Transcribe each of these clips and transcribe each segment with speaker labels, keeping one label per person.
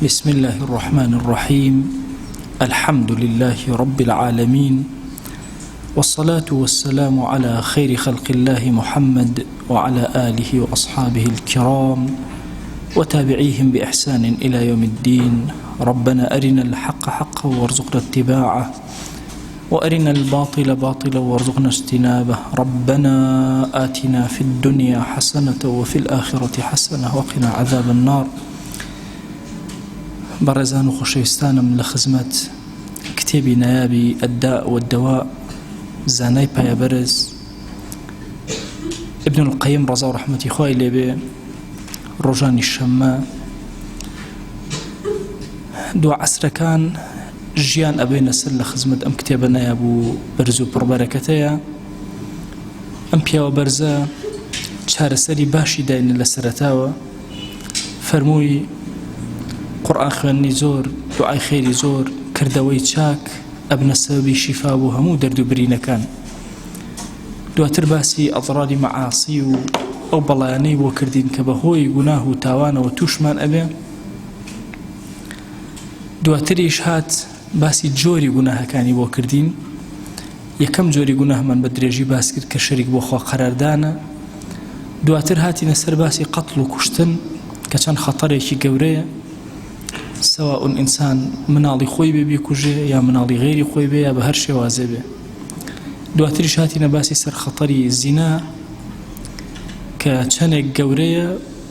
Speaker 1: بسم الله الرحمن الرحيم الحمد لله رب العالمين والصلاة والسلام على خير خلق الله محمد وعلى آله وأصحابه الكرام وتابعيهم بإحسان إلى يوم الدين. ربنا أرنا الحق حقا وارزقنا اتباعه وأرنا الباطل باطلا وارزقنا اجتنابه. ربنا آتنا في الدنيا حسنة وفي الآخرة حسنة وقنا عذاب النار. بەڕێزان و خۆشەویستانم لە خزمەت کتێبی نایابی الداء والدواء زانای پایەبەرز ابن القیم ڕەزا و ڕەحمەتی خوای لێبێ ڕۆژانی شەممە دو عەسرەکان ژیان ئەبێنە سەر لە خزمەت ئەم کتێبە نایاب و بەرز و پڕبەرەکەتەیە. ئەم پیاوە بەرزە چارەسەری باشی داینە لە سەرەتاوە، فەرمووی قورئان خوێندنی زۆر، دوعای خێری زۆر، کردەوەی چاک ئەبنە سەبەبی شیفا بۆ هەموو دەرد و برینەکان. دواتر باسی ئەضراری مەعاسی و ئەو بەڵایانەی بۆ کردین کە بەهۆی گوناه و تاوانەوە تووشمان ئەبێ. دواتریش هات باسی جۆری گوناهەکانی بۆ کردین. یەکەم جۆری گوناهمان بە درێژی باس کرد کە شەریک بۆ خوا قەراردانە. دواتر هاتینە سەر باسی قەتڵ و کوشتن کە چەند خەتەرێکی گەورەیە، سواء ئینسان مناڵی خۆی بێ بیکوژێ یا مناڵی غێری خۆی بێ یا بە هەر شێوازێ بێ. دواتریش هاتینە باسی سەر خەتەری زینا کە چەندێک گەورەیە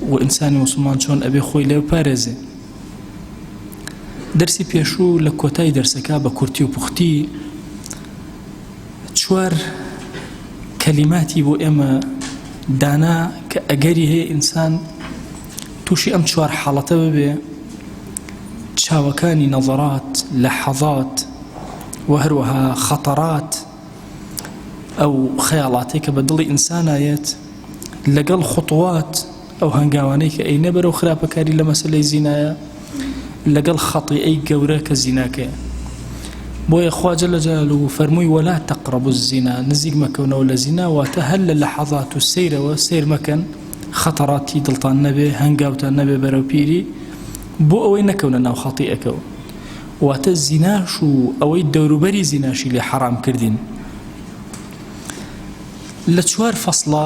Speaker 1: و ئینسانی موسڵمان چۆن ئەبێ خۆی لێ بپارێزێ. دەرسی پێشوو لە کۆتایی دەرسەکە بە کورتی و پوختی چوار کەلیماتی بۆ ئێمە دانا کە ئەگەری هەیە ئینسان تووشی ئەم چوار حاڵەتە ببێ، چاوەکانی نەظەرات، لەحەظات و هەروەها خەتەرات، ئەو خەیاڵاتێک کە بە دڵی ئینسانایەت لەگەڵ خوتوات ئەو هەنگاوانەی کە ئەینە بەرەو خراپەکاری لە مەسەلەی زینایە، لەگەڵ خەتیئەی گەورە کە زیناکەیە. بۆیە خوا جەل جەلالوهو فەرمووی وەلا تەقرەبو الزینا، نزیک مەکەونەوە لە زینا، واتە هەر لە لەحەظات و سەیرەوە سیر مەکەن، خەتەراتی دڵتان نەبێ، هەنگاوتان نەبێ بەرەو پیری، بۆ ئەوەی نەکەونە ناو خەتیئەکەوە. واتە زیناش و ئەوەی دەوروبەری زیناشی لێ حەرام کردین. لە چوار فەسڵە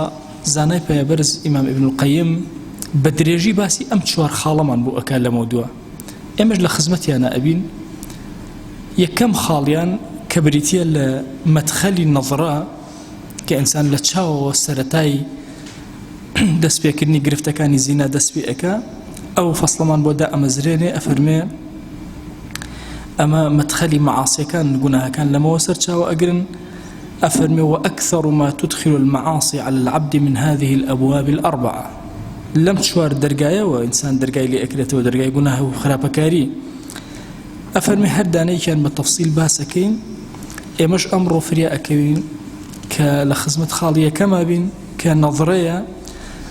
Speaker 1: زانای پایەبەرز ئیمام ابن القیم بە درێژی باسی ئەم چوار خاڵەمان بۆ ئەکا لەمەوە دووە. ئێمەش لە خزمەتیانە ئەبین. یەکەم خاڵیان کە بریتیە لە مەدخەلی نەظرە کە ئینسان لە چاوەوە سەرەتای دەستپێکردنی گرفتەکانی زینا دەست پێ ئەکا، ئەو فەسڵەمان بۆ دا ئەمەزرێنێ ئەفەرمێ ئەمە مەدخەلی مەعاسیەکان گوناهەکان لەمەوە سەر چاوە ئەگرن. أفرمي وأكثر ما تدخل المعاصي على العبد من هذه الأبواب الأربعة. لم تشوار درجاية وإنسان درجاي لأكلته ودرجاي جناه وخرابكاري. أفرمي هرداني كان بالتفصيل باسكين مش أمره فريا أكين كلخزمة خالية كما بين كنظرية.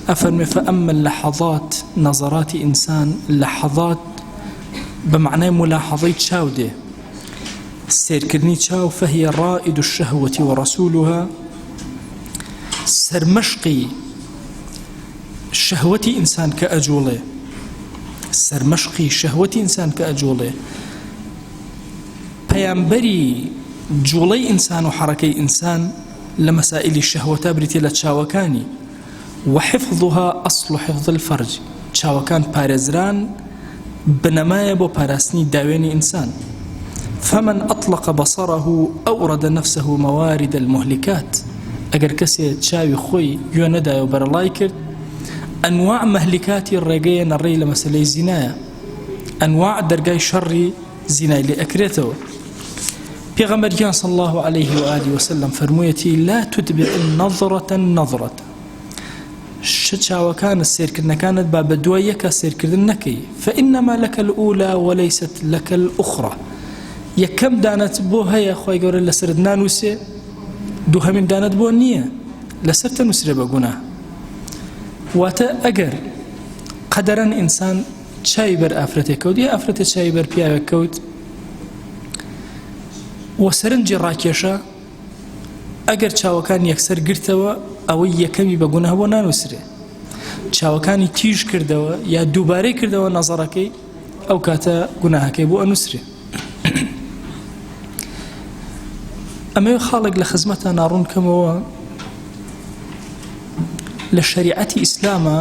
Speaker 1: أفرمي فأما اللحظات نظرات إنسان لحظات بمعنى ملاحظة شاودة سيركرني تشاو فهي رائد الشهوة ورسولها. سرمشقي شهوة إنسان كأجوله، سرمشقي شهوة إنسان كأجوله، بيامبري جولي إنسان وحركي إنسان لمسائل الشهوة بريتي لتشاوكاني. وحفظها أصل حفظ الفرج، تشاوكان بارزران بنمايا بو باراسني داويني إنسان. فمن أطلق بصره أورد نفسه موارد المهلكات. أجر كسي تشاوي خوي يوندا وبرلاي كرد أنواع مهلكات الرجاية نري لمسألة الزنا، أنواع درجاي شر زنا اللي أكرته. بيغمبر صلى الله عليه وآله وسلم فرمويتي لا تتبع النظرة شتشاوى كان السير كرنا كانت باب الدوية سير كردنكي، فإنما لك الأولى وليست لك الأخرى. یەکەم دانت بۆ هەیە خۆی گەورە لەسرت نانووسێ، دووهەمین دانت بۆ نییە لەسەر تەنووسرێ بە گوناه. واتە ئەگەر قەدەرەن ئینسان چای بەر ئافرەتێک کەوت، یا ئافرەتە چای بەر پیاوێک کەوت و سەرنجی ڕاکێشە، ئەگەر چاوەکان یەکسەر گرتەوە ئەوەی یەکەمی بە گوناه بۆ نانووسرێ. چاوەکانی تیژ کردەوە یا دووبارەی کردەوە نەزەڕەکەی، ئەو کاتە گوناهەکەی بۆ ئەنووسرێ. ئەمەوێ خاڵێک لە خزمەتە ناڕوون کەمەوە لە شەریعەتی ئیسلامە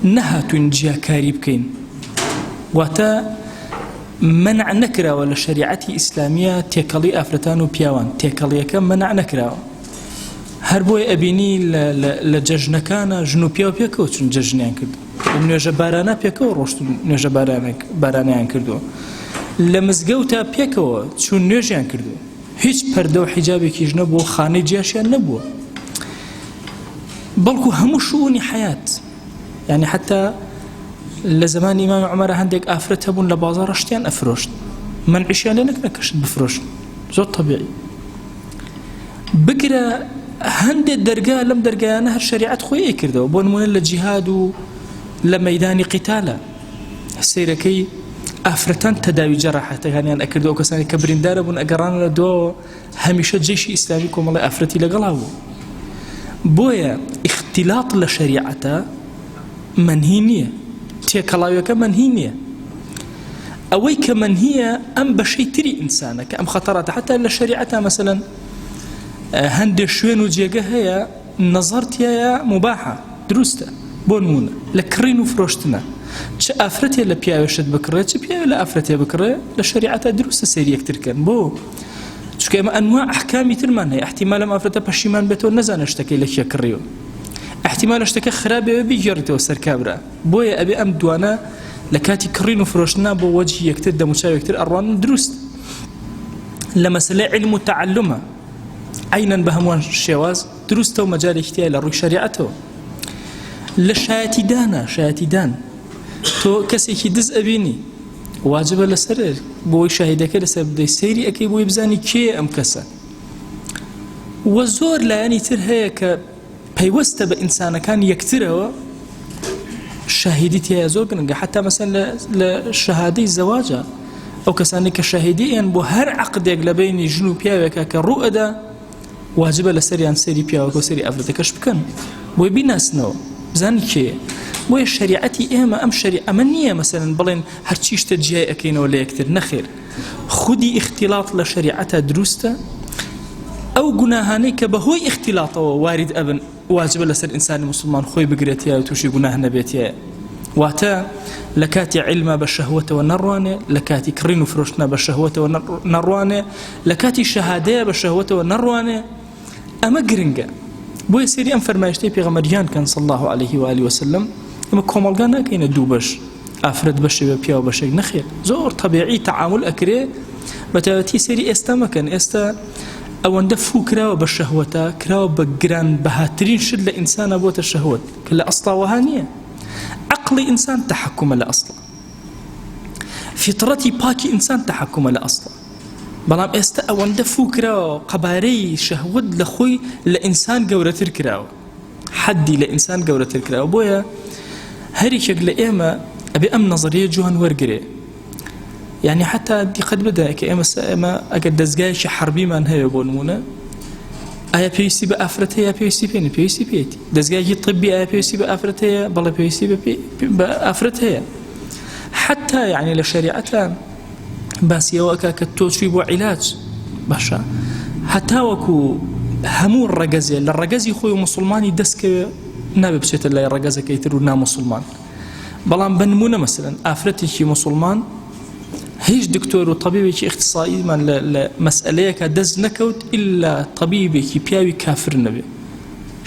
Speaker 1: نەهاتوین جیاکاری بکەین، واتە منع نەکراوە لە شەریعەتی ئیسلامیە تێکەڵی ئافرەتان و پیاوان، تێکەڵیەکە منع نەکراوە. هەر بۆی ئەبینی لە جەژنەکانە ژن و پیا و پێکەوە چون جەژنیان کرد، نوێژە بارانە پێکەوە ڕۆشت و نوێژە بارانیان کردووە، لە مزگەوتە پێکەوە چون نوێژیان کردووە، هیچ پەردە و حیجابێکیش نەبووە، خانەی جیاشیان نەبووە، بەڵکو هەموو شؤونی حیات. يعني حتى لزمان إمام عمر هندك آفرت هبون لبازار اشتيان أفروشت من عشيان لنك نكشت بفروشت زود طبيعي بقرا هند الدرجة لم درجة أنا هالشريعة خوي كرده وبون من الجهاد لميدان قتاله السيركي آفرتان تداوي جراحة يعني أنا أكردو كساني كبرين داربون أقران لدو هميشه جيش إسلامي كوم الله آفرتي لقلاو بويا اختلاط لشريعته منهينية تيكلاويك منهينية أويك منهية أم بشي تري إنسانك أم خطرات حتى لشريعتها مثلا هند شوين وجيجة هي نظرتها مباحة دروسته بونمونة لكرين وفروشتنا چه أفرتها لبياوشت بكرة چه بياو لأفرتها بكرة لشريعتها دروسته سيريك تركن بو چونکە ئەمە ئەنواع ئەحکامی ترمان هەیە احتیمالە ئافرەتە پەشیمان بێتەوە نەزانە شتەکەی لەکیە کڕیوە احتیمالە شتەکە خراپێ بیگێڕێتەوە سەر کابرا بۆیە ئەبێ ئەم دوانە لە کاتی کڕین و فرۆشتنا بۆ وەجهی یەکتر دەموچاو یەکتر ئەڕوان دروست لە مەسەلەی علم و تعلمە عینەن بە هەمووان شێواز دروستە و مەجالێکی تایە لە ڕووی شەریعەتەوە لە شایەتیدان تۆ کەسێکی دز ئەبینی واجبە لەسەر بۆی شاهیدەکە لەسەر بدەی سەیری ئەەکەی بۆی بزانی کێ ئەم کەسە وە زۆر لایەنی تر هەیە کە پەیوەستە بە ئینسانەکان یەکترەوە شاهیدی تایە زۆر گرنگە حتا مەسەن لە شەهادەی زەواجە ئەو کەسانی کە شاهیدیان بۆ هەر عەقدێک لە بینی ژن و پیاوێکە کە ڕوو ئەدا واجبە لەسەریان سەیری پیاوەکە و سەیری ئافرەتەکەش بکەن بۆی بیناسنەوە بزانی کێ بۆیە شریعەتی ئێمە ئەم ئەمە نییە مەسەلەن بڵێن هەرچی شتە جیای ئەکەینەوە لە یەکتر نەخێر خودی اختلاط لە شریعەتە دروستە ئەو گوناهانەی کە بەهۆی اختلاطەوە وارد ئەبن واجبە لەسەر ئینسانی مسلمان خۆی بگرێتیە و تووشی گوناه نەبێتیە واتە لە کاتی عیلمە بە شەهوەتەوە نەڕوانێ لە کاتی کڕین و فرۆشتنە بە شەهوەتەوە نەڕوانێ لە کاتی شەهادەیە بە شەهوەتەوە نەڕوانێ ئەمە گرنگە بۆیە سێری ئەم فەرمایشتەی پێغەمبەریان کەن صلی الله عليه و آله وسلم ئەمە کۆمەڵگا ناکەینە دوو بەش ئافرەت بەشێ بە پیا و بەشێک نەخێر زۆر طبیعی تعامل ئەکرێ بەتایبەتی سێری ئێستا مەکەن ئێستا ئەوەندە فو کراوە بە شەهوەتە کراوە بە گران بەهاترین شت لە ئینسانە بۆتە شەهوەت کە لە ئەسڵاوەها نییە عقلی ئینسان تەحەکومە لە ئەسڵا فیتڕەتی پاکی ئینسان تەحەکومە لە ئەسڵا بەڵام ئێستا ئەوەندە فو کراوە قەبارەی شەهوەت لە خۆی لە ئینسان گەورەتر کراوە حەدی لە ئینسان گەورەتر کراوە بۆیە هەریکێک لە ئێمە ئەبێ ئەم نەزەریە جوان وەرگرێ يعني حتى دقت بدأ كأما أجد دزجاج حربيمان هي بونمونا أيا بيسي بأفرتها بيسي بيني بيسي بيتي دزجاج طبي أيا بيسي بأفرتها بلا بيسي بأفرتها حتى يعني لشريعتها بس يواك كتوشي وعلاج باشا حتى وكو همو الرجزي للرجزي خوي مسلماني دسك نابي بشيت الله الرجزة كيترو نا مسلمان بلان بنمونا مثلا أفرتي شي مسلمان هیچ دکتۆر و طبیبێکی اختصاصیمان لە مەسئلەیەکە دەست نەکەوت ئیلا طبیبێکی پیاوی کافر نەبێ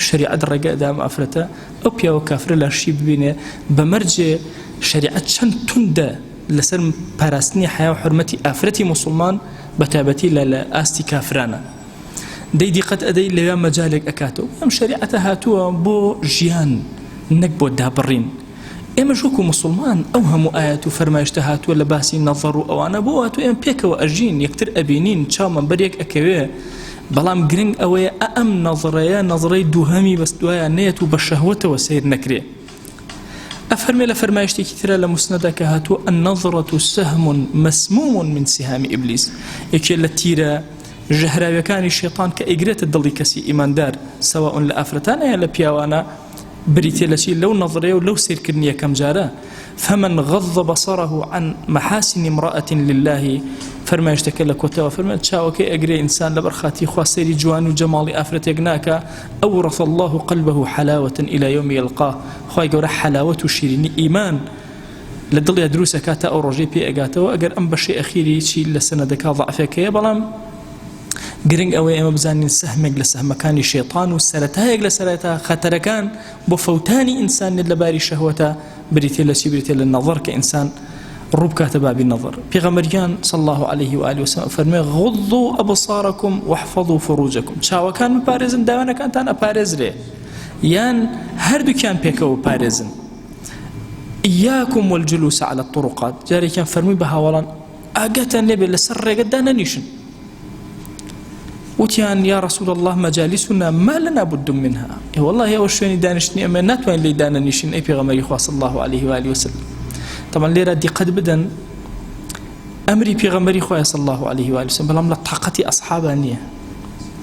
Speaker 1: شریعەت ڕێگە ئەدام ئافرەتە ئەو پیاوە کافرە لاشی ببینێ بەمەرجێ شریعەت چەند توندە لەسەر پاراستنی حیا و حرمەتی ئافرەتی مسلمان بەتایبەتی لە ئاستی کافرانە دەی دیقەت ئەدەی لەوێ مەجالێک ئەکاتەوە ئەم شریعەتە هاتووە بۆ ژیان نەک بۆ دابڕین ئێمە ژووکو مسلمان ئەو هەموو ئاەت و فەرمایشتە هاتووە لە باسی نەظەر و ئەوانە بۆ هاتووە ئێمە پێکەوە ئەژین یەکتر ئەبینین چاومە بەرێک ئەکەوێ بەڵام گرنگ ئەوەیە ئەم نەظڕەیە نەظڕەی دووهەمی بەس دوایە نێت و بە شەهوەتەوە سیر نەکرێ ئەفەرمێ لە فەرمایشتێکی ترە لە موسنەدا کە هاتووە النەظرەة سهم مسموم من سهام ئیبلیس یەکێ لە تیرە ژەهراویەکانی شێطان کە ئەیگرێتە دڵی کەسی ئیماندار سەواء لە ئافرەتانە یا لە پیاوانە بريتيلشي لو نظريه ولو سير كرنية كم جارة فمن غض بصره عن محاسن امرأة لله فرما يشتكي لك وتوا فرما تشاوكي أجري إنسان لبرخاتي خواسيري جوان وجمال آفرة يقناك أورث الله قلبه حلاوة إلى يوم يلقاه خواهي قورا حلاوة وشيرين إيمان لدل يدروسك كاتا أو رجي بي أقاتا وأقر أم بشي أخيري شي لسندك ضعفك يا بلام قرنگ أوي أما بزانين سهمك لسهمكاني شيطان والسرتايق لسرتها خطركان بفوتاني إنسان لباري شهوته بريتي لشي بريتي للنظر كإنسان رب كاتبا بالنظر بيغمريان صلى الله عليه وآله وسلم فرمي غضوا أبصاركم واحفظوا فروجكم شاوة كان مبارزن داوانا كانت أنا بارز لي يان هردو كان بيكو بارزن إياكم والجلوس على الطرقات جاري كان فرمي بهاولان أقاتا نبي لسر قدانا نيشن وتيان يا رسول الله مجالسنا ما لنا بد منها والله يا وشوني دانشني أما ناتوين لي دانا نيشن أي بيغمري خواه صلى الله عليه وآله وسلم طبعا ليرا دي قد بدن أمري بيغمري خواه صلى الله عليه وآله وسلم بلام لطاقتي أصحابانية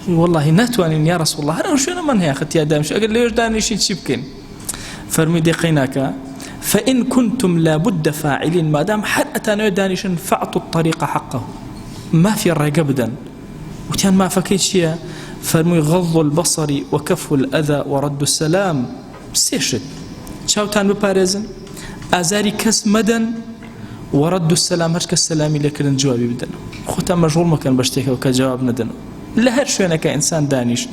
Speaker 1: والله ناتوين يا رسول الله أنا وشونا من هي أخذت يا دامش أقول ليش دانا نيشن شبكين فرمي دي قيناك فإن كنتم لابد فاعلين ما دام حد أتانا دانشن فأعطوا الطريق حقه ما في الرقبدا وتيان ما فكيت شيء فرمي غض البصر وكف الأذى ورد السلام سيشد شاوتان ببارزن أزاري كس مدن ورد السلام هرش كالسلامي لكن جوابي بدن خوتا مشغول ما كان بشتيك وكجواب ندن لهر شوينة كإنسان دانيش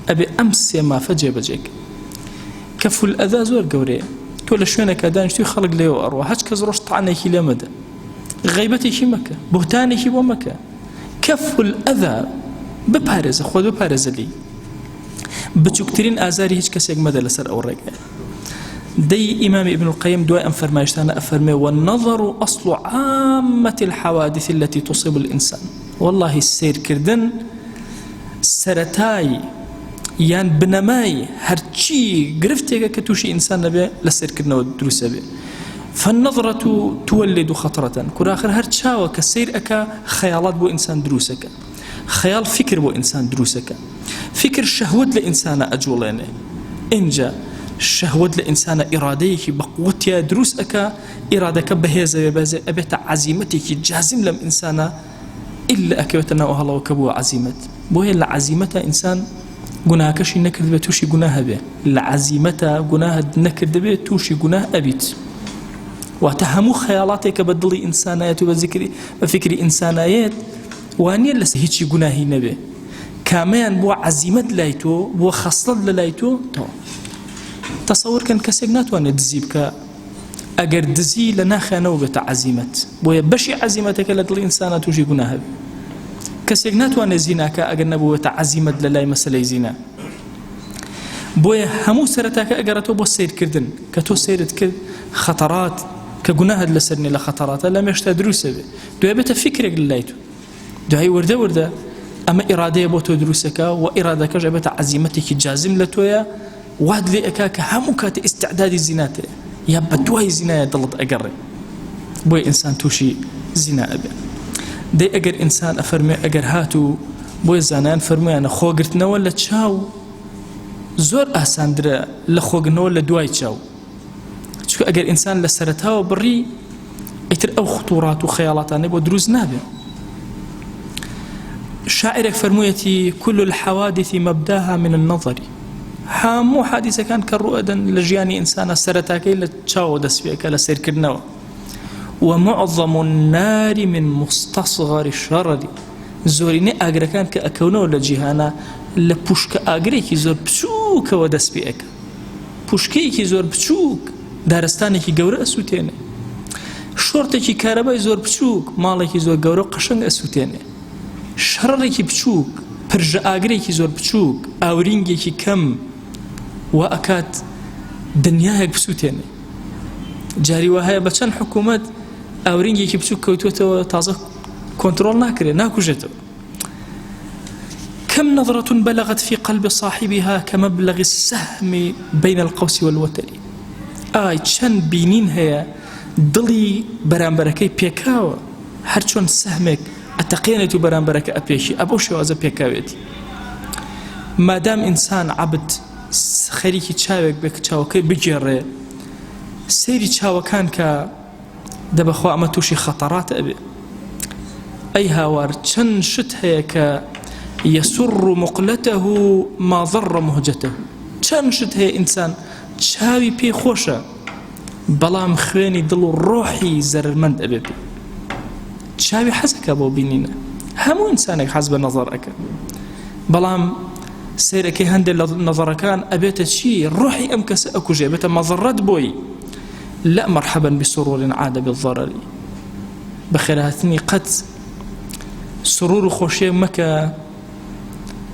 Speaker 1: أبي أمس ما فجي بجيك كف الأذى زور قوري تقول شوينة كدانيش توي خلق ليه وأروى هاش كزروش طعنيكي لمدى غيبتيكي مكة بهتانيكي ومكة كف الأذى ببارز خود ببارز لي بتشكترين آزاري هيك كسيك مدى لسر أو رجع دي إمام ابن القيم دواء فرمايشتانا أفرمي والنظر أصل عامة الحوادث التي تصيب الإنسان والله السير كردن سرتاي يان بنماي هرشي قرفتك كتوشي إنسان نبي لسير كردنا ودروس به فالنظرة تولد خطرة كل آخر هرشاوة كسير أكا خيالات بو إنسان دروسك خيال فكر بو إنسان دروسك فكر شهوة لإنسان أجولين إنجا شهوة لإنسان إراديك بقوتها دروس أكا إرادك بهذا بهذا أبيت عزيمتك جازم لم إنسان إلا أكوتنا وهلا وكبو عزيمة بوهي العزيمة إنسان قناها كشي نكرد به توشي قناها به العزيمة قناها نكرد به توشي قناها أبيت وتهمو خيالاتك بدلي إنسانيات وذكري وفكري إنسانيات وانيا لس هيجي قناهي نبي كمان بو عزيمة لايتو بو خصلت لايتو تو تصور كان كسجنات وانا دزيبك اگر دزي لنا خانو بتاع عزيمة بو بشي عزيمتك لدلي إنسانات توجي قناها كسجنات وانا زيناك اگر نبو بتاع عزيمة للاي مسألة زينا بو همو سرتاك اگرتو بو سير كردن كتو سيرت كرد خطرات كجناها لسرني لخطرات لم يشتدروس به دو يبت فكرك للايتو دو هي ورده اما اراده بو تدروسك وارادك جبت عزيمتك جازم لتويا واد لي اكاك همك استعداد زيناته يا بدوي زنا ضلت اقري بو انسان توشي زنا ابي دي اجر انسان افرمي اجر هاتو بو زنان فرمي انا خوغرتنا ولا تشاو زور اساندر لخوغنا ولا دواي تشاو شو اجر انسان لسرتها وبري يتر او خطورات وخيالات انا بو دروز نابه شاعرك فرمويتي كل الحوادث مبداها من النظر حامو حادثة كان كالرؤدا لجياني إنسان سرتاكي لتشاو دسفيك لسير كرنوا ومعظم النار من مستصغر الشرر زوريني أقرأ كان كأكونو لجيهانا لبوشك أقرأ كي زور بشوك ودسفيك بوشكي كي زور بشوك دارستاني كي قورة أسوتيني شورتي كي كهرباء زور بشوك مالي كي زور قورة قشنگ أسوتيني شررێکی بچووک پرژە ئاگرێکی زۆر بچووک ئاورینگێکی کەم و ئەکات دنیایەک بسووتێنێ جاری وهەیە بە چەند حکوومەت ئاورینگێکی بچووک کەوتوێتەوە تازە کۆنتڕۆڵ ناکرێت ناکوژێتەوە كم نظرة بلغت في قلب صاحبها كمبلغ السهم بين القوس والوتر چەند بینین هەیە دڵی بەرامبەرەکەی پێکاوە هەر چۆن سەهمێک أتقينت برانبرك أبيشي أبو شوازة بيكاويتي ما دام إنسان عبد خەریکی چاوێک بێ کە چاوەکەی بگێڕێ سەیری چاوەکان کە دەبەخوا ئەمە تووشی خەتەرات ئەبێ ئەی هاوار چەند شت هەیە کە يسر مقلته ما ضر مهجته چەند شت هەیە ئینسان چاوی پێی خۆشە بەڵام خوێنی دڵ و ڕۆحی زەرمەند ئەبێ پێ چاوی حەزەکە بۆ بینینە هەموو ئینسانێک حەز بە نەزەر ئەکە بەڵام سیرەکەی هەندێک لە نەزەرەکان ئەبێتە چی ڕۆحی ئەم کەسە ئەکوژێ بێتە مەزەڕەت بۆی لا مرحبا بسرور عاد بالضرر بەخێرهاتنی قەت سرور و خۆشیە مەکە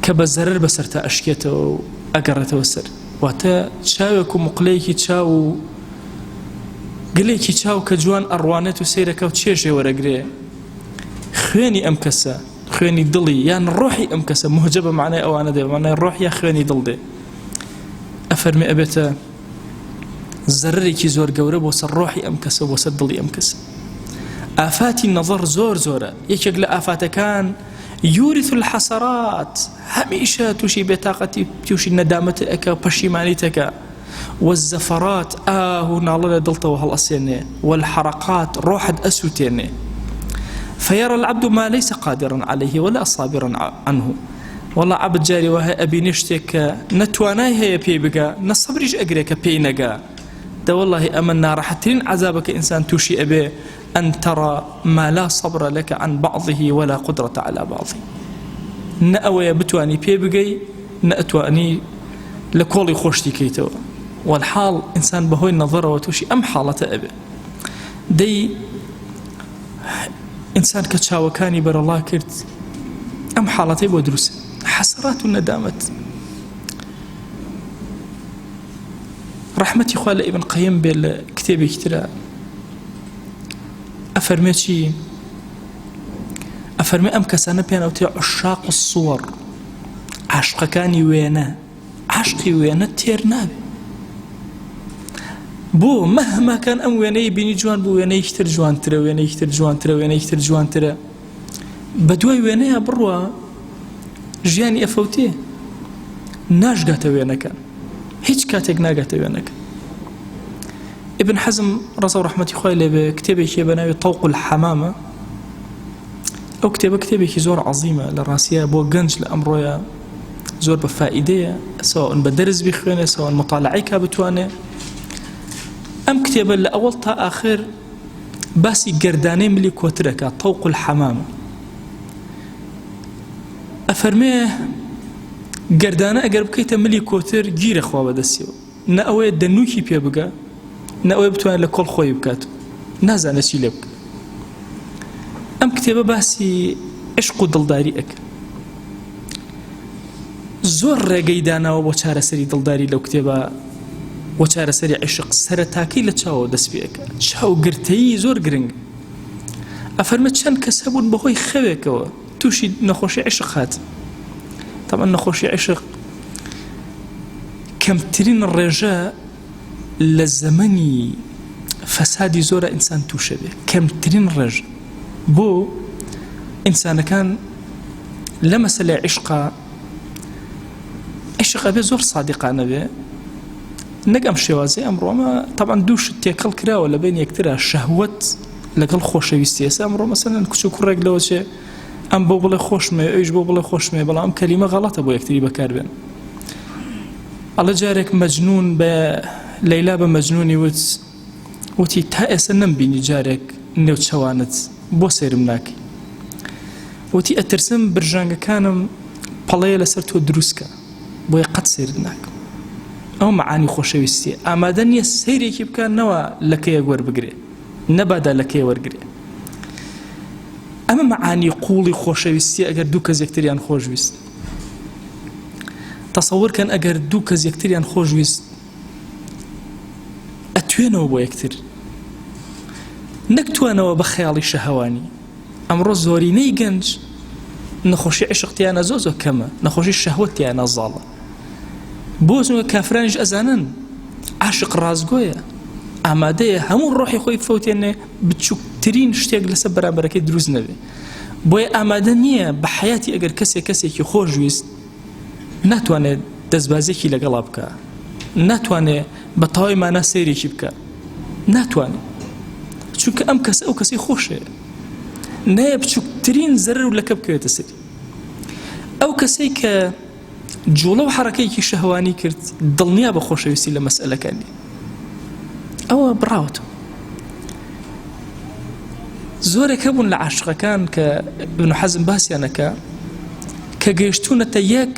Speaker 1: کە بە زەرەر بەسەر تا ئەشکێتەوە و ئەگەڕێتەوە سەر واتە چاوێک و مقلەیەکی چاو و گلێکی چاو کە جوان ئەڕوانێت و سەیرەکە و چێژێ وەرەگرێ خوێنی ئەم کەسە خوێنی دڵی یان ڕۆحی ئەم کەسە مهجە بە معنای ئەوانە دێ معنای ڕۆح یا خوێنی دڵ دێ ئەفەرمێ ئەبێتە زەرەرێکی زۆر گەورە بۆ سەر ڕۆحی ئەم کەسە بۆ سەر دڵی ئەم کەسە ئافاتی نەظەر زۆر زۆرە یەکێک لە ئافاتەکان يورث الحسرات هەمیشە تووشی بێتاقەتی تووشی نەدامەتە ئەکە پەشیمانیتەکە والزەفەرات ئاهو ناڵە لە دڵتەوە هەڵئەسێنێ والحرقات ڕۆحت ئەسووتێنێ فيرى العبد ما ليس قادرا عليه ولا صابرا عنه والله عبد جاري وهي أبي نشتك نتواناي هي بي بقى نصبريش أقريك بي نقا ده والله أمنا راح ترين عذابك إنسان توشي أبي أن ترى ما لا صبر لك عن بعضه ولا قدرة على بعضه نأوي بتواني بي بقى نأتواني لكولي خوشتي كيتو والحال إنسان بهوي النظر وتوشي أم حالة أبي دي إنسان كتشاوكاني بر الله كرت أم حالتي بودروس حسرات الندامة رحمتي خوال ابن قيم بالكتاب كتير أفرمي أم كسانة بيان أوتي عشاق الصور عشق كاني وينا عشقي وينا تير نابي بو مهما كان أم ويني بيني جوان بو ويني يكتر جوان ترى ويني يكتر جوان ترى ويني يكتر جوان ترى بدوي ويني بروا جياني أفوتيه ناش قاتا وينا كان هيج كاتك ناقاتا وينا كان ابن حزم رضا رحمتي خوالي بكتابه كي بناوي طوق الحمامة أو كتابه كي زور عظيمة للراسية بو قنج لأمرويا زور بفائدية سواء بدرس بخوانه سواء مطالعي كابتوانه أم كتابة لأول تا آخر باسي قرداني ملي كوتركا طوق الحمامة أفرميه قردانة أقرب كيتا ملي كوتر جير أخوة بدسيو نأوي دنوكي بيا بقى نأوي بتوان لكل خوي بكاتو نازع نشي لبك أم كتابة باسي عشق دلداري أك زور رقيدانا وبوشارة سري دلداري لو كتابة وچارە سەری عشق سەرەتاکەی لە چاوە دەست پێەکە چاو گرتەیی زۆر گرنگ ئەفەرمە چەند کەس هەبوون بەهۆی خەوێکەوە تووشی نەخۆشی عشق هات طبعا نەخۆشی عشق کەمترین ڕێژە لە زەمەنی فەسادی زۆرە ئینسان تووشە بێ کەمترین ڕێژە بۆ ئینسانەکان لە مەسەلەی عشق ئەبێ زۆر سادقانە بێ نەگەم شێوازی ئەمڕۆمە طبعا دووش تێکەڵ کراوە لە بین یەکترە شەهوەت لەگەڵ خۆشەویستی ئێستا ئەمڕۆ مەسەلەن کچ و کوڕێک لەوە چێ ئەم بۆ بڵێ خۆشمێ ئەویش بۆ بڵێ خۆشمێ بەڵام ئەم کەلیمە غەڵەتە بۆ یەکتری بەکاربێن ئەڵە جارێک مەجنون بە لەیلا بە مەجنونی وتی تا ئێستا نەمبینی جارێک نێوچەوانت بۆ سێرم ناکەی وتی ئەترسم برژانگەکانم پەڵەیە لەسەر تۆ دروستکە بۆیە قەت سێرت ناکەم ئەو معانی خۆشەویستی ئامادە نییە سەیرێکی بکەنەوە لەکەیەک وەربگرێ نەبادا لەکەی وەرگرێ ئەمە معانی قوڵی خۆشەویستی ئەگەر دوو کەس یەکتریان خۆشویست تەسەوورکەن ئەگەر دوو کەس یەکتریان خۆشویست ئەتوێنەوە بۆ یەکتر نەکتوانەوە بە خەیاڵی شەهەوانی ئەمڕۆ زۆرینەی گەنج نەخۆشی عشقتیانە زۆ زۆر کەمە نەخۆشی شەهوەتیانە زاڵە بۆزنەوە کافرانیش ئەزانن عاشق ڕازگۆیە ئامادەیە هەموو ڕۆحی خۆی فەوتێنێ بچووکترین شتێک لەسەر بەرامبەرەکەی دروست نەبێ بۆیە ئامادە نییە بە حەیاتی ئەگەر کەسێکی خۆشویست ناتوانێت دەستبازێکی لەگەڵا بکە ناتوانێت بە تەواوی مانە سەیرێکی بکە ناتوانێت چونکە ئەم کەسە ئەو کەسی خۆشەیە نایە بچووکترین زەرر و لەکە بکەوێتە سەری ئەو کەسەی کە جوڵە و حەرەکەیەکی شەهوانی کرد دڵنیا بە خۆشەویستی لە مەسئلەکانی ئەوە بڕاوەتەوە زۆرێک هەبوون لە عاشقەکان کە ابن حەزم باسییانەکە کە گەیشتوونەتە یەک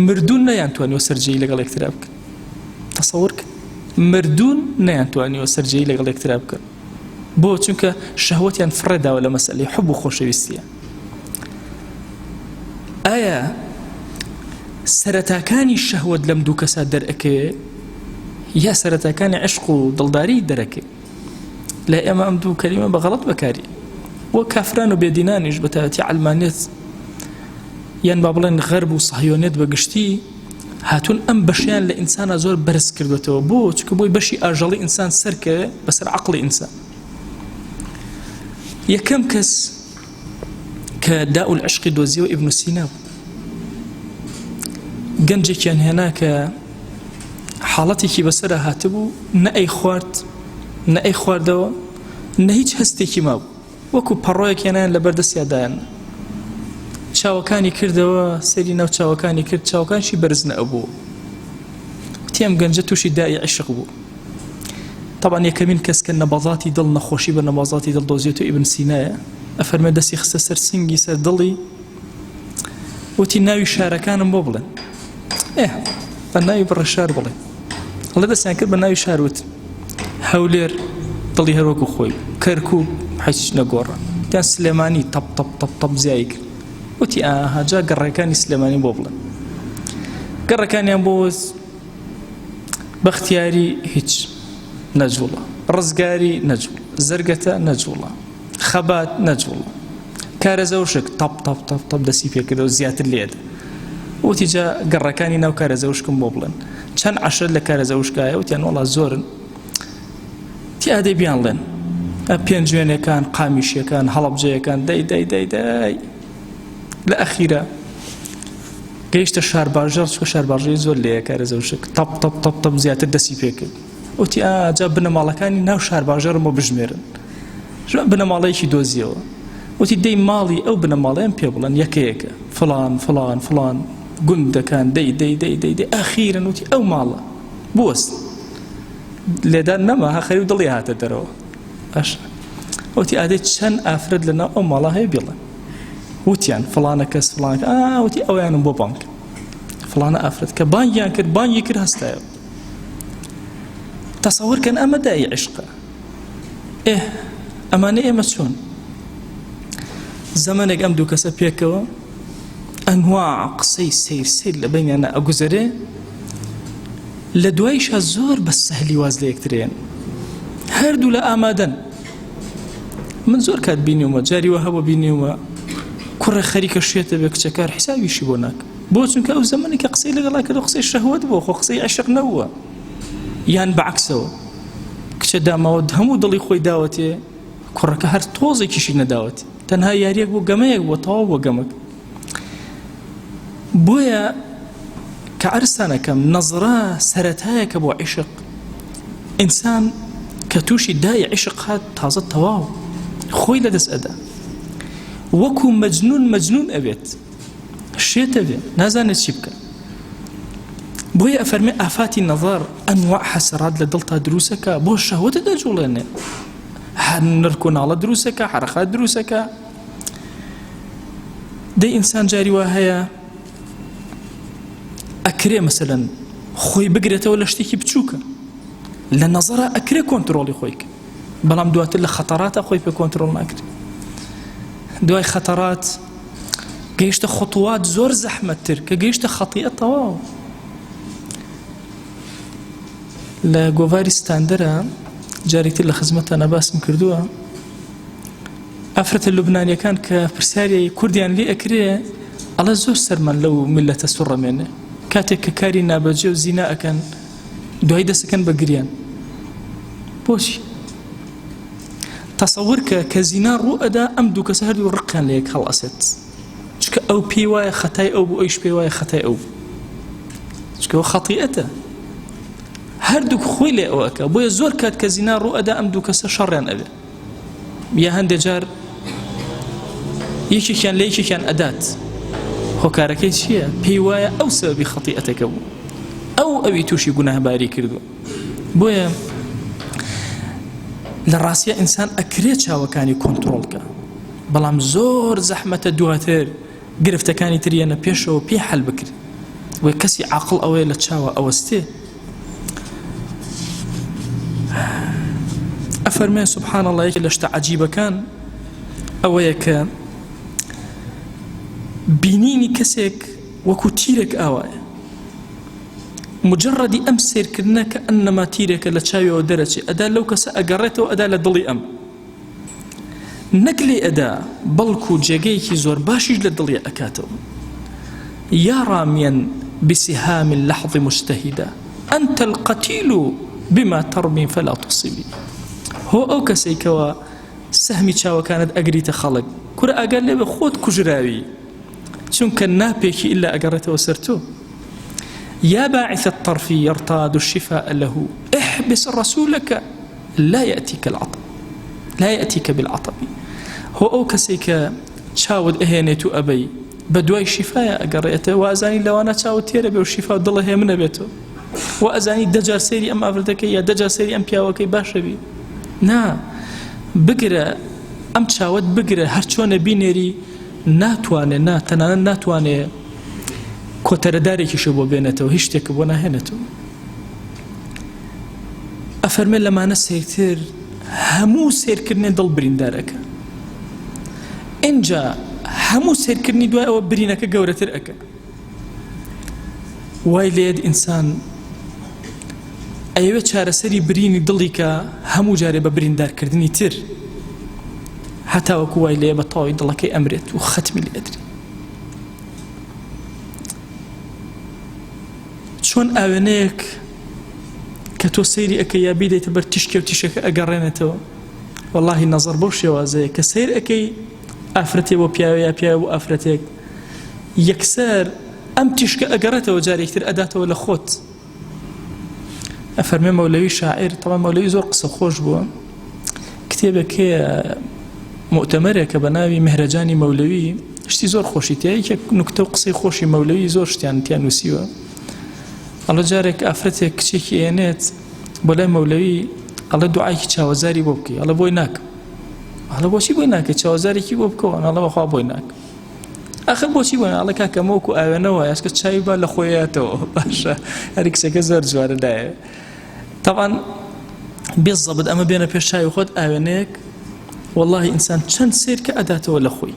Speaker 1: مردوون نەیانتوانیوە سەرجەیی لەگەڵ یەکترا بکەن تەسەوور کە مردوون نەیانتوانیوە سەرجەیی لەگەڵ یەکترا بکەن بۆ چونکە شەهوەتیان فڕێداوە لە مەسئلەی حوب و خۆشەویستیە ئایا سەرەتاکانی شەهوەت لەم دوو کەسا دەرئەکەوێ یا سەرەتاکانی عشق و دڵداری دەرەکەوێ لا ئێمە ئەم دوو کەلیمە بە غەڵەت بەکاری وە کافران و بێدینانیش بە تایبەتی عەلمانیەت یان با بڵێن غەرب و سەهیۆنیەت بەگشتی هاتوون ئەم بەشیان لە ئینسانە زۆر بەرز کردوێتەوە بۆ چونکە بۆی بەشی ئاژەڵی ئینسان سەرکەوێ بەسەر عەقڵی ئینسان یەکەم کەس کە داء العشقی دۆزیەوە ئیبن سینا بوو گەنجێکیان هێنا کە حاڵەتێکی بەسەرە هاتبوو نە ئەی خوارد نە ئەی خواردەوە نە هیچ هەستێکی مابوو وەکو پەڕۆیەکیانیان لە بەردەستیادایان چاوەکانی کردەوە سەیری ناو چاوەکانی کرد چاوەکانشی بەرز نەبوو تێم گەنجە تووشی دائی عشق بوو طبعا یەکەمین کەس کە نەبەڵاتی دڵ نەخۆشی بە نەبەڵاتی دڵ دۆزیێت و ئیبن سینایە ئەفەرمێ دەستی خستە سەر سنگی سەر دڵی وتی ناوی شارەکانم بۆ بڵێن بە ناوی بڕە شار بڵێ هەڵێ دەستیان کرد بە ناوی شار وت هەولێر دڵی هەروەکو خۆی کەرکووک هیچ نەگۆڕە تیان سلێمانی تەپ تەپ تەپ تەپ زیایی کرد وتی ئاهاجا گەڕەکانی سلێمانی بۆ بڵێن گەڕەکانیان بۆ بەختیاری هیچ نەجوڵە ڕزگاری نەجوڵ زەرگەتە نەجوڵە خەبات نەجوڵە کارەزەوشک تەپ تەپ تەپ تەپ دەسی پێکردەوە زیاتر لێدە وتی جا گەڕەکانی ناو کارەزەوشکم بۆ بڵێن چەند عەشر لە کارەزەوشکایە وتیان وەڵا زۆرن تی ئادەی بیانڵێن پێنجوێنەکان قامیشیەکان هەڵەبجەیەکان دەی دەی دەی دەی لە ئەخیرە گەیشتە شار باژەر چکە شار باژەری زۆر لێیە کارەزەوشک تەپ تەپ تەپ تەپ زیاتر دەسی پێکرد وتی ئاجا بنەماڵەکانی ناو شار باژەرمەوە بژمێرن بنەماڵەیەکی دۆزیەوە وتی دەی ماڵی ئەو بنەماڵەیان پێ بڵێن یەکەیەکە فڵان فڵان فڵان گوندەکان دەی دەی دەی دەی دەی ئاخیرن وتی ئەو ماڵە بوەست لێدان نەما هەخەری و دڵی هاتە دەرەوە ئەش وتی ئادەی چەند ئافرەت لەناو ئەو ماڵە هەیە بڵێن وتیان فڵانە کەس فڵانە وتی ئەویانم بۆ بانک فڵانە ئافرەت کە بانگیان کرد بانگی کرد هەستایە تەسەوورکەن ئەمە دای عشقە ئەمانە ئێمە چۆن زەمانێک ئەم دوو کەسە پێکەوە ئەنواع قسەی سیر لە بینیانە ئەگوزەرێ لە دوایشە زۆر بە سەهلی واز لە یەکترێن هەردوو لە ئامادەن من زۆر کات بینیومە جاریوە هەبوو بینیومە کوڕە خەریکە شێتە بێ کچەکار حیسابیشی بۆ ناکە بۆ چونکە ئەو زەمانی کە قسەی لەگەڵا کردو قسەی شەهوەت بۆ خۆ قسەی عشق نەبووە یان بەعکسەوە کچە داماوە هەموو دڵی خۆی داوەتێ کوڕەکە هەر تۆزێکیشی نەداوەتی تەنها یاریەک بۆ گەمەیەک بۆ تەواو بۆ گەمەک بۆیە کە عرسانەکەم نەزرە سەرەتایەکە بۆ عشق ئینسان کە تووشی دای عشق هات تازە تەواو خۆی لەدەست ئەدا وەکو مەجنون ئەبێت شێتە بێ نازانێت چی بکە بۆیە ئەفەرمێ ئافاتی نەظەر ئەنواع حەسەرات لە دڵتا دروستەکە بۆ شەهوەتە دەجوڵێنێ نرکۆناڵە دروستەکە حرەخات دروستەکە دەی ئینسان جاری وا هەیە ئەکرێ مەسەلەن خۆی بگرێتەوە لە شتێکی بچووکە لە نەزەرە ئەکرێ کۆنتڕۆڵی خۆی کرد بەڵام دواتر لە خەتەراتە خۆی پێ کۆنتڕۆڵ ناکرێت دوای خەتەرات گەیشتە خطوات زۆر زەحمەتتر کە گەیشتە خەتیئە تەواو لە گۆڤاری ستاندەرە جارێکتر لە خزمەتە نەباسم کردووە ئافرەتە لوبنانیەکان کە پرسیاری کوردیان لێ ئەکرێ ئەڵە زۆر سەرمان لەو میلەتە سوڕەمێنێ کاتێک کە کاری نابەجێ و زینا ئەکەن دوای دەسەکەن بە گریان بۆچی تەسەوور کە زینا ڕوو ئەدا ئەم دوو کەسە هەردوو ڕقیان لە یەک هەڵئەسێت چکە ئەو پێی وایە خەتای ئەو بوو ئەویش پێی وایە خەتای ئەو چکە خەتیئەتە هەردووک خۆی لێ ئەوەکە بۆیە زۆر کات کە زینا ڕوو ئەدا ئەم دوو کەسە شەڕیان ئەبێ یا هەندێک جار یەکێکیان لە یەکێکیان ئەدات هۆکارەکەی چییە؟ پێی وایە ئەو سەبەبی خەتیئەتەکە بوو ئەوی تووشی گوناهباری کردو بۆیە لە ڕاستیە ئینسان ئەکرێت چاوەکانی کۆنتڕۆڵکە بەڵام زۆر زەحمەتە دواتر گرفتەکانی تریانە پێشەوە پێ حەل بکرێت وە کەسی عاقڵ ئەوەیە لە چاوە ئەوەستێ ئەفەرمێ سبحان الله یەکێک لە شتە عەجیبەکان ئەوەیە کە بینینی کەسێک وەکو تیرێک ئاوایە مجرڕدی ئەم سیرکردنە کە ئەنەما تیرێکە لە چاویەوە دەرەچێ ئەدا لەو کەسە ئەگەڕێتەوە ئەدا لە دڵی ئەم نەک لێ ئەدا بەڵکو جێگەیەکی زۆر باشیش لە دڵی ئەکاتەوە یا ڕاميا بسهام اللحظ مجتهدا أنت القتيل بما ترمي فلا تصيبي هو ئەو کەسێکەوە سەهمی چاوەکانت ئەگریتە خەڵک کورە ئەگەر لێ بە خۆت کوژراوی چونکە ناپێکی إلا ئەگەڕێتەوە سەر تۆ يا باعث الطرف يرتاد الشفاء له احبس رسولك لا يأتيك بالعطب هو أو كسيك شاود إهانيتو أبي بدواي شفاء أقرأته وأزاني لو أنا شاود تيربي والشفاء ضله هي من بيته وأزاني دجا سيري أم أفردك يا دجا سيري أم بياوكي باشبي نا بقرأ أم شاود بقرأ هرشون بينيري ناتواني نا تنانا ناتواني کۆتەرەدارێکیشە بۆ بێنێتەوە هیچ شتێک بۆ ناهێنێتەوە ئەفەرمێ لەمانە سیرتر هەموو سیرکردنێ دڵ بریندارەکە ئینجا هەموو سیرکردنی دوای ئەوە برینەکە گەورەتر ئەکە وای لێت ئینسان ئەوێ چارەسەری برینی دڵی کە هەموو جارێ بە بریندارکردنی تر هەتا وەکو وای لێ بە تەواوی دڵەکەی ئەمرێت و خەتمی لێ ئەدرێت چۆن ئاوێنەیەک کە تۆ سەیری ئەەکەی یا بیدەیتە بەر تیشکە و تیشەکە ئەگەڕێنێتەوە وەڵاهی نەزەر بەو شێوازەیە کە سەیر ئەەکەی ئافرەتێ بۆ پیاوە یا پیاوە بۆ ئافرەتێک یەکسەر ئەم تیشکە ئەگەڕێتەوە جارێکتر ئەداتەوە لە خۆت ئەفەرمێ مەولەوی شاعیر تەوا مەولەوی زۆر قسە خۆش بووە کتێبێکێ مؤتەمەرێکە بە ناوی مهرەجانی مەولەوی شتی زۆر خۆشی تایە نوکتە و قسەی خۆشی مەولەوی زۆر شتیان تیان نووسیوە ئەڵە جارێک ئافرەتێک کچێکی ئێنێت بۆ لای مەولەوی ئەڵە دوعایکی چاوەزاری بۆ بکەی ئەڵە بۆی ناکەم ئەڵە بۆچی بۆی ناکەی چاوەزارێکی بۆ بکەوە ئەڵە بەخوا بۆی ناکەم ئاخر بۆچی بۆی ئەڵە کاکە مەوەکو ئاوێنەوە یاسکە چاوی با لە خۆیەتەوە باشە هەر کچەکە زۆر جوارە لایە تەبعاً بێزەبت ئەمە بێنە پێش چاوی خۆت ئاوێنەیەک وەڵڵاهی ئینسان چەند سیر کە ئەداتەوە لە خۆی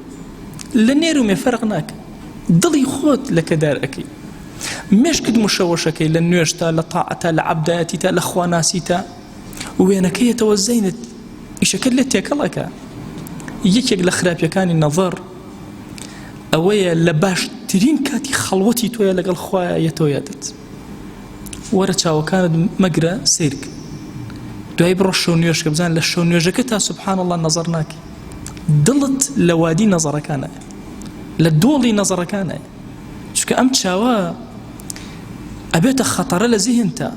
Speaker 1: لە نێرومێ فەرق ناکە دڵی خۆت لە کەدار ئەەکەی مشکت مشەوەشەکەی لە نوێشتا لە تاعەتە لە عەبدایەتیتە لە خواناسیتە وێنەکەیەتەوە زەینت ئیشەکەت لێ تێکەڵەکە یەکێک لە خراپیەکانی نەظەر ئەوەیە لە باشترین کاتی خەڵوەتی تۆیە لەگەڵ خوایە یەتەوە یادت وەرە چاوەکانت مەگرە سیرک دوای بڕۆ شەو نوێژکە بزان لە شەو نوێژەکە تا سوبحان الله نەزەر ناکەی دڵت لە وادی نەزەرەکانە لە دۆڵی نەزەرەکانە چونکە ئەم چاوە ئەبێتە خەتەرە لە زیهنتە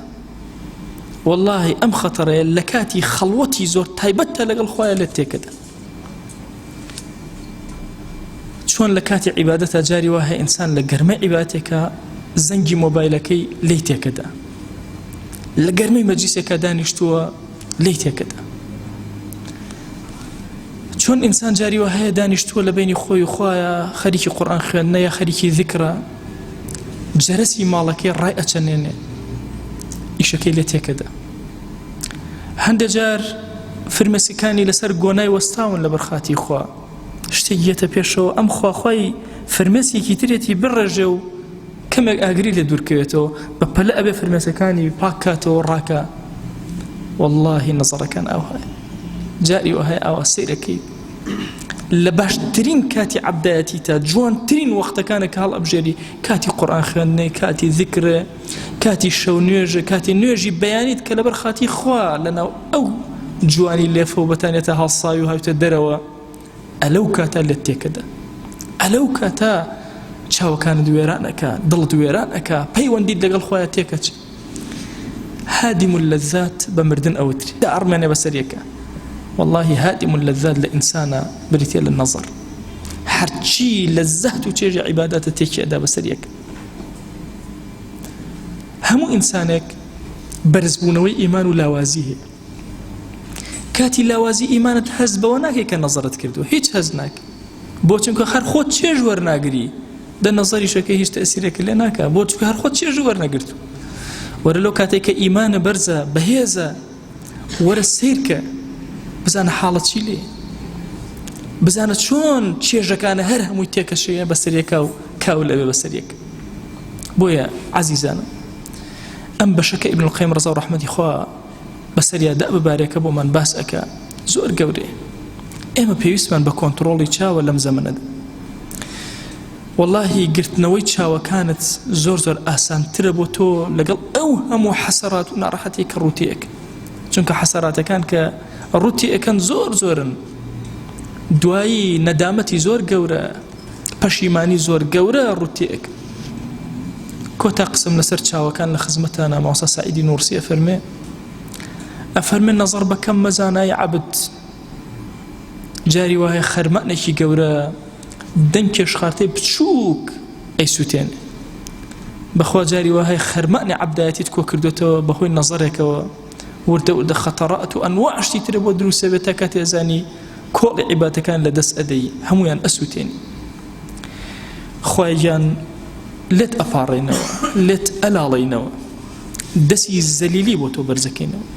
Speaker 1: واللهی ئەم خەتەرەیە لە کاتی خەڵوەتی زۆر تایبەتە لەگەڵ خوایە لێت تێکەدا چۆن لە کاتی عیبادەتە جاری وایە ئینسان لە گەرمە عیبادەتێکە زەنگی مۆبایلەکەی لێی تێکەدا لە گەرمەی مەجلیسێکە دانیشتووە لێی تێکەدا چۆن ئینسان جاری وایە دانیشتووە لە بینی خۆی و خوایە خەریکی قورئان خوێندنە یا خەریکی ذیکرە جەرەسی ماڵەکەی ڕای ئەچەنێنێ ئیشەکەی لێ تێکەدا هەندێک جار فرمێسکانی لەسەر گۆنای وەستاون لە بەرخاتی خوا شتێک یەتە پێشەوە ئەم خواخوای فرمێسێکی ترێتی بڕێژێ و کەمێک ئاگری لێ دوورکەوێتەوە بە پەلە ئەبێ فرمێسەکانی پاک کاتەوە ڕاکە واللهی نەزەڕەکان ئەوهەیە جاری وهەیە ئەوە سەیرەکەی لە باشترین کاتی عەبدایەتی تا جوانترین وەختەکانە کە هەڵ ئەبژێری کاتی قورئان خوێندنەی کاتی ذیکرە کاتی شەو نوێژە کاتی نوێژی بەیانیت کە لەبەر خاتی خوا لەناو ئەو جوانی لێفە و بەتانێتە هەڵساوی و هاوتە دەرەوە ئەلەو کاتە لێت تێکەدا ئەلەو کاتە چاوەکانت وێران ئەکا دڵت وێران ئەکا پەیوەندیت لەگەڵ خۆیان تێکەچ هادم اللذات بمردن أوتري أرماني بسريكا والله هادم اللذات لإنسانا بريتي للنظر هرچی لذت و چێژی عیباداتە تێکی ئەدا بەسەریەک هەموو ئینسانێک بەرزبوونەوەی ئیمان و لاوازی هەیە کاتی لاوازی ئیمانت هەز بەوە ناکەی کە نەزەرت کردووە هیچ هەز ناکە بۆ چونکە هەر خۆت چێژ وەرناگری دە نەزەریشەکەی هیچ تەئسیرێک لێ ناکە بۆ چونکە هەر خۆت چێژ وەرنەگرتو وەرە لەو کاتێک کە ئیمانە بەرزە بەهێزە وەرە سیرکە بزانە حاڵەت چی لێ بزانە چۆن چێژەکانە هەر هەمووی تێکەشەیە بەسەریەکە و کاو لەوێ بەسەریەک بۆیە عەزیزانم ئەم بەشەکە ئیبن القەیم ڕەزا و ڕەحمەتی خوا بەسەریا دە ببارێکە بۆمان باس ئەکا زۆر گەورەیە ئێمە پێویستمان بە کۆنتڕۆڵی چاوە لەم زەمەنەدا واللهی گرتنەوەی چاوەکانت زۆر زۆر ئاسانترە بۆ تۆ لەگەڵ ئەو هەموو حەسەرات و ناڕەحەتی کە ڕووتیەک چونکە حەسەراتەکان کە ڕووتی ئەەکەن زۆر زۆرن دوایی نەدامەتی زۆر گەورە پەشیمانی زۆر گەورە ڕووتیەک کۆتا قسم لەسەر چاوەکان لە خزمەتانە مامۆستا سعیدی نورسی ئەفەرمێ نەزەر بە کەم مەزانای عەبد جاری وایە خەرمانێکی گەورە دەنگ کێشخارتەی بچووک ئەیسووتێنێ بەخوا جاری وایە خەرمانی عەبدایەتیت کۆ کردوێتەوە بەهۆی نەزەرێکەوە وردە وردە خەتەڕات و ئەنواع شتی ترە بۆ دروستە بێت تا کاتێ زانی کۆڵی عیبادەکان لە دەست ئەدەی هەمویان ئەسووتێنی خوای گیان لێت ئەپاڕێنەوە لێت ئەلاڵێنەوە دەستی زەلیلی بۆ تۆ بەرزەکەینەوە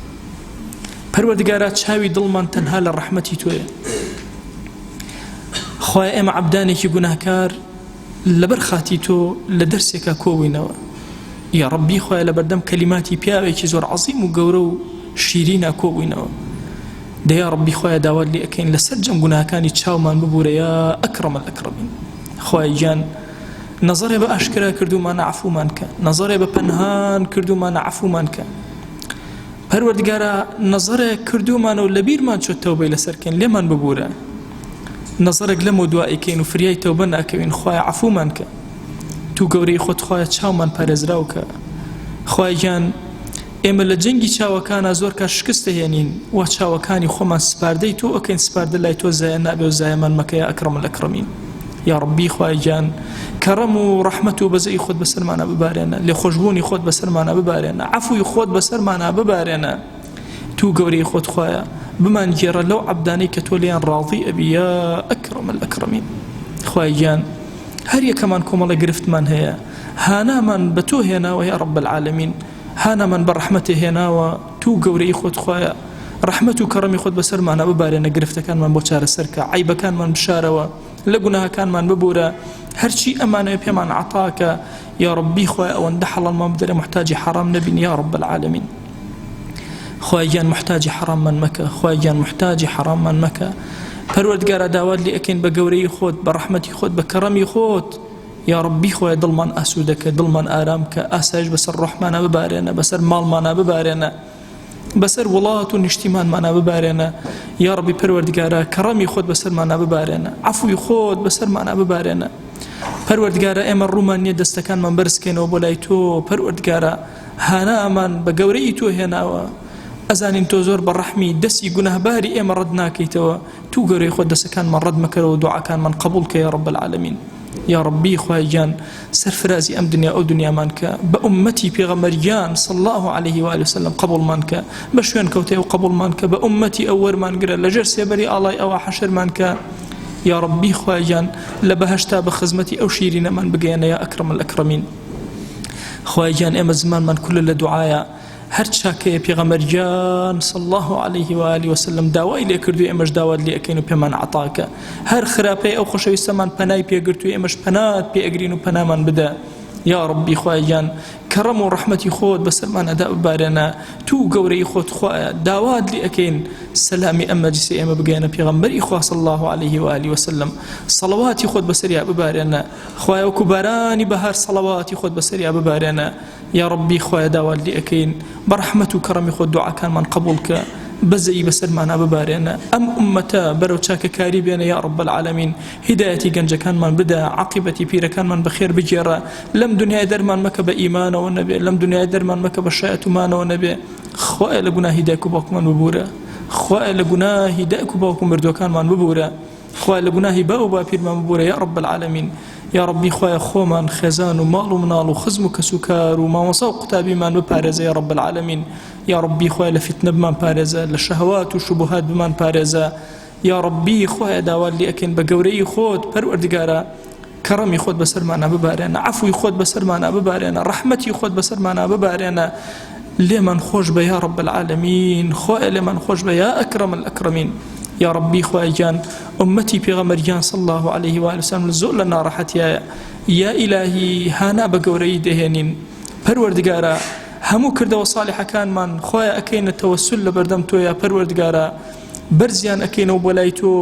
Speaker 1: پەروەردگارا چاوی دڵمان تەنها لە ڕەحمەتی تۆیە خوای ئێمە عەبدانێکی گوناهکار لەبەر خاتی تۆ لە دەرسێکا کۆبووینەوە یا ڕەبی خوای لەبەردەم کەلیماتی پیاوێکی زۆر عەزیم و گەورە و شیرینە کۆبووینەوە دەیا ڕەبی خوای داوات لێ ئەکەین لەسەر جەم گوناهەکانی چاومان ببوورە یا ئەکرەمە الئەکرەمین خوای گیان نەزەرێ بە ئاشکرا کردومانە عەفومان کە نەزەرێ بە پەنهان کردومانە عەفومان کە پەروەردگارە نەزەرێ کردومانە و لەبیرمان چۆت تەوبەی لەسەرکەین لێمان ببوورە نەزەرێک لەمە دوائیکەین و فریای تەوبە ناکەوین خوای عەفومان کە تو گەورەی خۆت خوایە چاومان پارێزراو کە خوای گیان ئێمە لە جەنگی چاوەکانە زۆر کە شکست دەهێنین و چاوەکانی خۆمان سپاردەی تۆ ئەکەین سپاردە لای تۆ زایە نابێ و زایەمان مەکە یا ئەکرەم الئەکرەمین یا ڕەبی خوای گیان کەڕەم و ڕەحمەت و بەزەی خۆت بەسەرمانە ببارێنە لێ خۆشبوونی خۆت بەسەرمانە ببارێنە عەفوی خۆت بەسەرمانە ببارێنە تو گەورەی خۆت خوایە بمان گێڕە لەو عەبدانەی کە تۆ لێیان ڕاضی ئەبی یا ئەکرەم الئەکرەمین خوای گیان هەر یەکەمان کۆمەڵی گرفتمان هەیە هانامان بە تۆ هێناوە یا ڕەب العالەمین هانامان بە ڕەحمەتێ هێناوە تو گەورەی خۆت خوایە ڕەحمەت و کەڕەمی خۆت بەسەرمانە ببارێنە گرفتەکانمان بۆ چارەسەرکە عیبەکانمان بشارەوە لە گوناهەکانمان ببوورە هەرچی ئەمانەوە پێمان عەتاکە یا ڕەبی خوای ئەوەندە حەڵالمان بدەرێ محتاجی حەرام نەبین یا ڕەب العالەمین خوای گیان محتاجی حەراممان مەکە خوای گیان محتاجی حەراممان مەکە پەروەردگارە داوات لێ ئەکەین بە گەورەی خۆت بە ڕەحمەتی خۆت بە کەڕەمی خۆت یا ڕەبی خوای دڵمان ئاسوودەکە دڵمان ئارام کە ئاسایش بەسەر ڕۆحمانە ببارێنە بەسەر ماڵمانە ببارێنە بەسەر وڵات و نیشتیمانمانە ببارێنە یا ڕەبی پەروەردگارە کەڕەمی خۆت بەسەرمانە ببارێنە عەفوی خۆت بەسەرمانە ببارێنە پەروەردگارە ئێمە ڕوومان نییە دەستەکانمان بەرزکەینەوە بۆ لای تۆ پەروەردگارە هانامان بە گەورەی تۆ هێناوە ئەزانین تۆ زۆر بەڕەحمی دەستی گوناهباری ئێمە ڕەت ناکەیتەوە تو گەورەی خۆت دەستەکانمان ڕەت مەکەرەوە دوعاکانمان قبول کە یا ڕەب العالەمین یا ڕەبی خوای گیان سەرفرازی ئەم دنیا ئەو دنیامان کە بە ئومەتی پێغەمبەریان صلی الله عليه و آله وسلم قبولمان کە بە شوێن کەوتەی و قبولمان کە بە ئومەتی ئەو وەرمانگرە لەژێر سێبەری ئاڵای ئەوە حەشرمان کە یا ڕەبی خوای گیان لە بەهەشتا بە خزمەتی ئەو شیرینەمان بگەیەنە یا ئەکرەم الئەکرەمین خوای گیان ئێمە زمانمان کولە لە دوعایە هەر چاکەیە پێغەمبەرجان صلی الله عليه و آله وسلم داوای لێ کردو ئێمەش داوات لێ ئەکەین و پێمان عەتاکە هەر خراپەی ئەو خۆشەویستەمان پەنای پێگرتو ئێمەش پەنات پێ ئەگرین و پەنامان بدە یا ڕەبی خوای گیان کەڕەم و ڕەحمەتی خۆت بەسەرمان ئەدا ببارێنە تو گەورەی خۆت خوایە داوات لێ ئەکەین سەلامی ئەم مەجلیسە ئێمە بگەێنە پێغەمبەری خوا صلی الله عليه و آله وسلم سەڵەواتی خۆت بەسەریا ببارێنە خوایە وەکو بارانی بەهار سەڵەواتی خۆت بەسەریا ببارێنە یا ڕەبی خوایە داوات لێ ئەکەین بە ڕەحمەت و کەڕەمی خۆت دوعاکانمان قبول کە بزئی بەسەرمانە ببارێنە ئەم ئومەتە بەرەو چاکەکاری بێنە یا رب العالمین هیدایەتی گەنجەکانمان بدە عاقبەتی پیرەکانمان بەخێر بگێڕە لەم دنیای دەرمان مەکە بە ئیمانەوە نەبێ لەم دنیای دەرمان مەکە بە شایەتمانەوە نەبێ خوایە لە گوناهی دایک و باوکمان ببورە خوایە لە گوناهی دایک و باوک و مردوەکانمان ببورە خوایە لە گوناهی با و باپیرمان ببورە یا رب العالمین یا ربی خوایە خۆمان خێزان و ماڵ و مناڵ و خزم و کەس و کار و مامۆسا و قوتابیمان بپارێزە یا رب العالمین یا ربی خوایە لە فتنە بمان پارێزە لە شەهەوات و شوبهات بمان پارێزە یا ربی خوایە داوات لێ ئەکەین بە گەورەی خۆت پەروەردگارە کەڕەمی خۆت بەسەرمانە ببارێنە عەفوی خۆت بەسەرمانە ببارێنە ڕەحمەتی خۆت بەسەرمانە ببارێنە لێمان خۆش بە یا رب العالمین خوایە لێمان خۆش بە یا ئەکرەم الئەکرەمین یا ربی خوای جان امتی پیغمبریان صلی الله علیه و آله وسلم زۆر لە ناڕەحەتیایە یا ئیلاهی هانا بە گەورەی دەهێنین پەروەردگارە هەموو کردەوە ساڵحەکانمان خوایە ئەکەینە تەوەسل لە بەردەم تۆیە پەروەردگارە بەرزیان ئەکەینەوە بۆ لای تۆ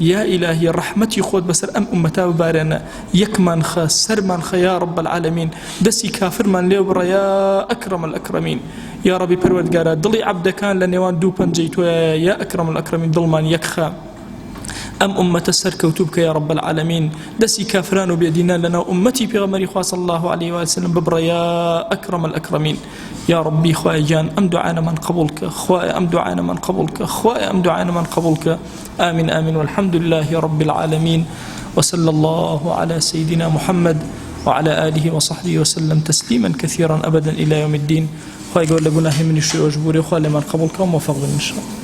Speaker 1: یا ئیلاهی ڕەحمەتی خۆت بەسەر ئەم ئومەتا ببارێنە یەکمان خە سەرمان خە یا رب العالمین دەستی کافرمان لێ بڕە یا ئەکرەم الئەکرەمین یا ربی پەروەردگارە دڵی عەبدەکان لە نێوان دوو پەنجەی تۆیە یا ئەکرەم الئەکرەمین دڵمان یەکخە ئەم ئومەتە سەرکەوتوو بکە یا رب العالمین دەستی کافران و بێدینان لەناو ئومەتی پێغەمبەری خوا صلی الله علیه و آله وسلم ببڕە یا ئەکرەم الئەکرەمین یا ربی خوای جان ئەم دوعانەمان قبول کە خوایە ئەم دوعانەمان قبول کە خوایە ئەم دوعانەمان قبول کە آمين آمين والحمد لله رب العالمين وصلى الله على سيدنا محمد وعلى آله وصحبه وسلم تسليما كثيرا أبدا إلى يوم الدين خواهي قول لقناه من الشيء وجبوري خواهي من قبولك وموفق بالنشاء